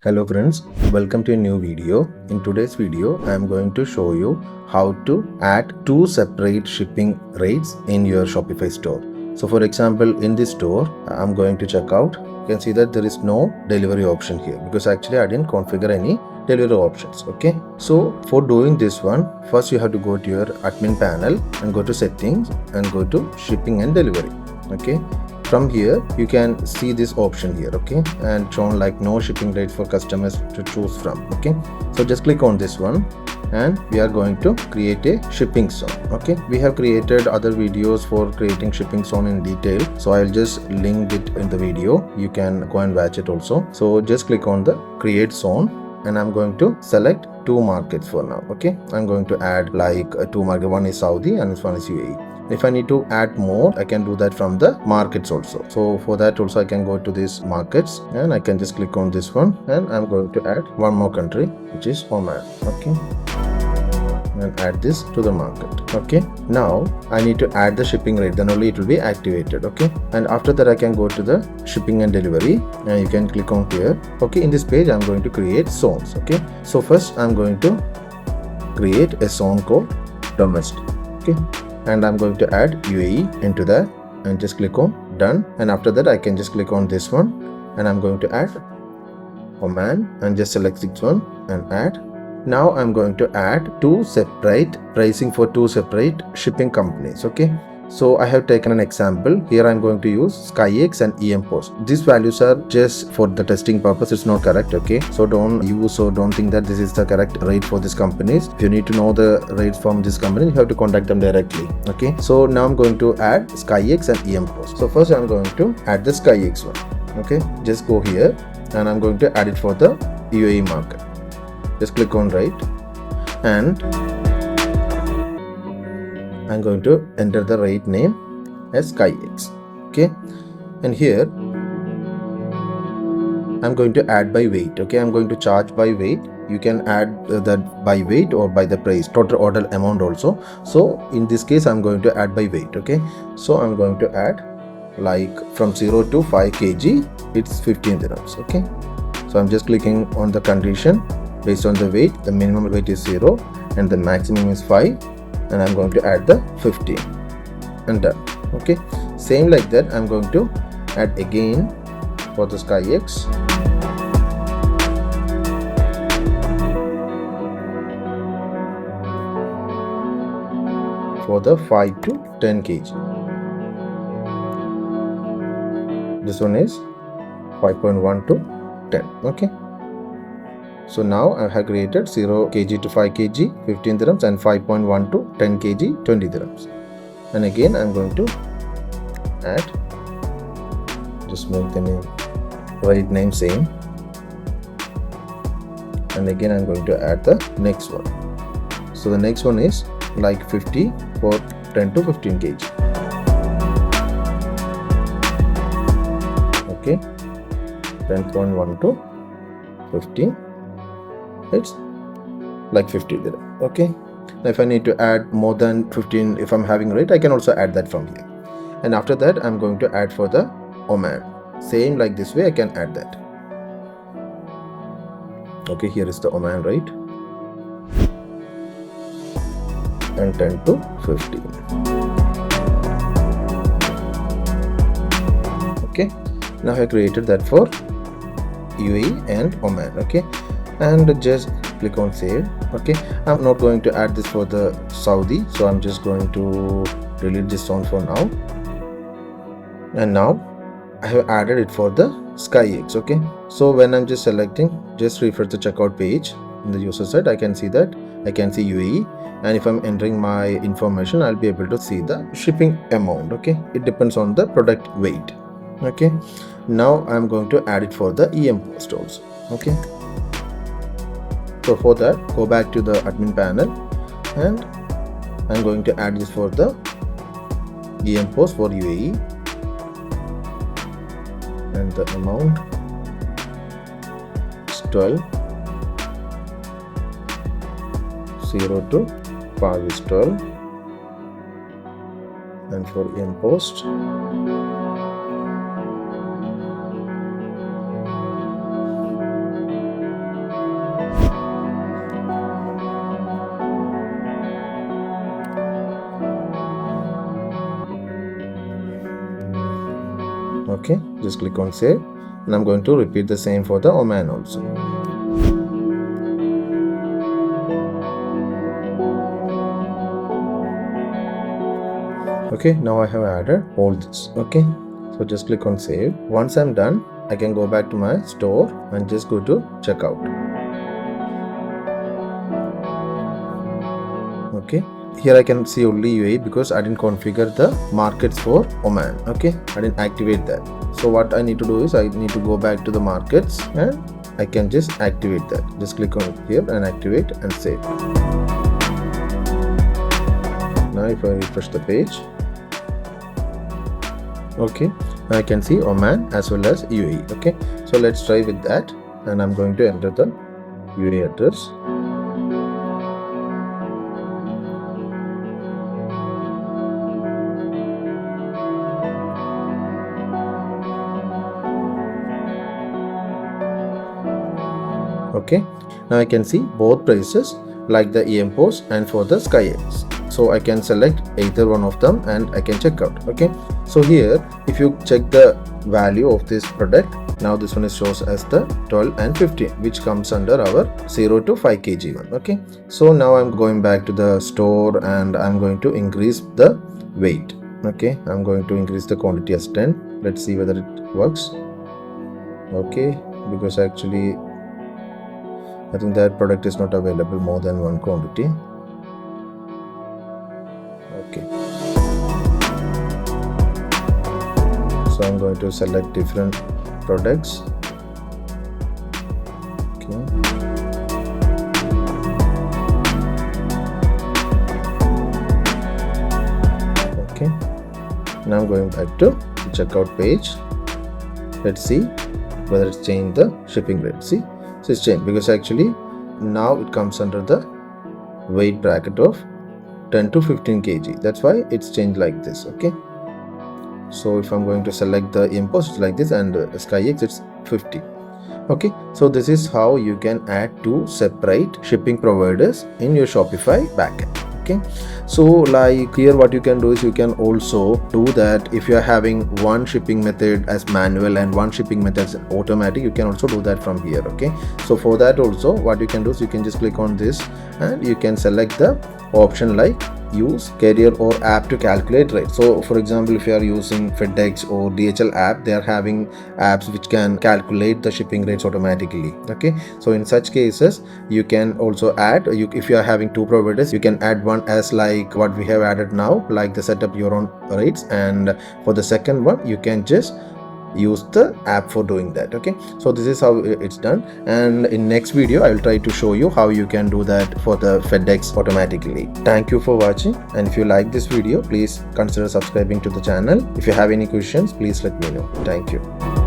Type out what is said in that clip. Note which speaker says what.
Speaker 1: Hello friends, welcome to a new video. In today's video, I am going to show you how to add two separate shipping rates in your Shopify store. So for example, in this store, I'm going to check out. You can see that there is no delivery option here because actually I didn't configure any delivery options. Okay, so for doing this one, first you have to go to your admin panel and go to settings and go to shipping and delivery. Okay, from here you can see this option here, okay, and shown like no shipping rate for customers to choose from. Okay, so just click on this one and we are going to create a shipping zone. Okay, we have created other videos for creating shipping zone in detail, so I'll just link it in the video. You can go and watch it also. So just click on the create zone and I'm going to select two markets for now. Okay, I'm going to add like two markets. One is Saudi and this one is UAE. If I need to add more, I can do that from the markets also. So for that also I can go to these markets and I can just click on this one and I'm going to add one more country, which is Oman. Okay, and add this to the market. Okay, now I need to add the shipping rate, then only it will be activated. Okay, and after that I can go to the shipping and delivery and you can click on here. Okay, in this page I'm going to create zones. Okay, so first I'm going to create a zone called domestic. Okay, and I'm going to add UAE into that and just click on done, and after that I can just click on this one and I'm going to add Oman and just select this one and add. Now I'm going to add two separate pricing for two separate shipping companies. Okay, so I have taken an example here. I'm going to use SkyX and EMPost. These values are just for the testing purpose. It's not correct. Okay, so don't use or don't think that this is the correct rate for these companies. If you need to know the rates from this company, you have to contact them directly. Okay, so now I'm going to add SkyX and EMPost. So first I'm going to add the SkyX one. Okay, just go here and I'm going to add it for the UAE market. Just click on right and I'm going to enter the rate name as SkyX. Okay, and here I'm going to add by weight. Okay, I'm going to charge by weight. You can add that by weight or by the price, total order amount also. So in this case I'm going to add by weight. Okay, so I'm going to add like from 0 to 5 kg, it's 15 dirhams. Okay, so I'm just clicking on the condition based on the weight. The minimum weight is 0 and the maximum is 5, and I'm going to add the 15 and done. Okay, same like that I'm going to add again for the SkyX. For the 5 to 10 kg, this one is 5.1 to 10. Okay, so now I have created 0 kg to 5 kg 15 dirhams and 5.1 to 10 kg 20 dirhams. And again I'm going to add, just make the name rate name same, and again I'm going to add the next one. So the next one is like 50 for 10 to 15 kg. Okay, 10.1 to 15, it's like 50 dirham. Okay, now if I need to add more than 15, if I'm having rate, I can also add that from here. And after that I'm going to add for the Oman, same like this way I can add that. Okay, here is the Oman rate and 10 to 15. Okay, now I created that for UAE and Oman. Okay, and just click on save. Okay, I'm not going to add this for the Saudi, so I'm just going to delete this one for now. And now I have added it for the SkyX. Okay, so when I'm just selecting, just refresh the checkout page in the user side, I can see that I can see UAE, and if I'm entering my information I'll be able to see the shipping amount. Okay, it depends on the product weight. Okay, now I'm going to add it for the EMPost also. Okay, so for that, go back to the admin panel and I'm going to add this for the EMPost for UAE, and the amount is 12, 0 to 5 is 12, and for EMPost Okay, just click on save, and I'm going to repeat the same for the Oman also. Okay, now I have added all this. Okay, so just click on save. Once I'm done, I can go back to my store and just go to checkout. Okay, here I can see only UAE because I didn't configure the markets for Oman. Okay, I didn't activate that. So what I need to do is I need to go back to the markets and I can just activate that. Just click on here and activate and save. Now if I refresh the page, okay, I can see Oman as well as UAE. Okay, so let's try with that, and I'm going to enter the UAE address. Okay, now I can see both prices like the Ecommerce and for the SkyX. So I can select either one of them and I can check out. Okay, so here if you check the value of this product, now this one is shows as the 12 and 15, which comes under our 0 to 5 kg one. Okay, so now I'm going back to the store and I'm going to increase the weight. Okay, I'm going to increase the quantity as 10. Let's see whether it works. Okay, because actually I think that product is not available more than one quantity. Okay, so I'm going to select different products. Okay, okay, now I'm going back to the checkout page. Let's see whether it's changed the shipping rate. See, so it's changed because actually now it comes under the weight bracket of 10 to 15 kg. That's why it's changed like this. Okay, so if I'm going to select the Ecommerce, it's like this, and SkyX it's 50. Okay, so this is how you can add two separate shipping providers in your Shopify backend. Okay, so like here what you can do is you can also do that. If you are having one shipping method as manual and one shipping method as automatic, you can also do that from here. Okay, so for that also what you can do is you can just click on this and you can select the option like use carrier or app to calculate rate. So for example, if you are using FedEx or DHL app, they are having apps which can calculate the shipping rates automatically. Okay, so in such cases you can also add, if you are having two providers, you can add one as like what we have added now, like the set up your own rates, and for the second one you can just use the app for doing that. Okay, so this is how it's done, and in next video I will try to show you how you can do that for the FedEx automatically. Thank you for watching, and if you like this video, please consider subscribing to the channel. If you have any questions, please let me know. Thank you.